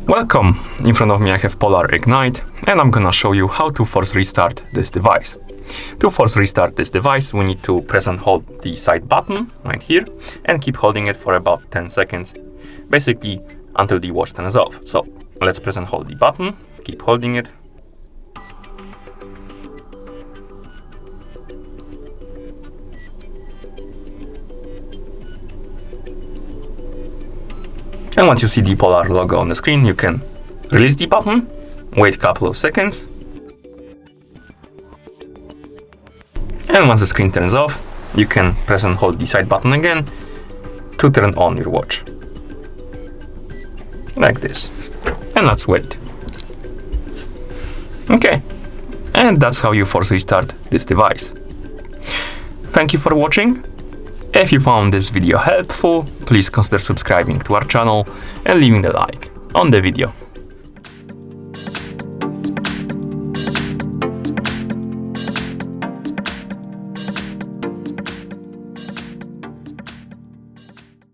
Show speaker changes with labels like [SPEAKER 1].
[SPEAKER 1] Welcome! In front of me I have Polar Ignite, and I'm gonna show you how to force restart this device. To force restart this device, we need to press and hold the side button right here and keep holding it for about 10 seconds, basically until the watch turns off. So let's press and hold the button, keep holding it. And once you see the Polar logo on the screen, you can release the button, wait a couple of seconds, and once the screen turns off, you can press and hold the side button again to turn on your watch. Like this. And let's wait. Okay. And that's how you force restart this device. Thank you for watching. If you found this video helpful, please consider subscribing to our channel and leaving a like on the video.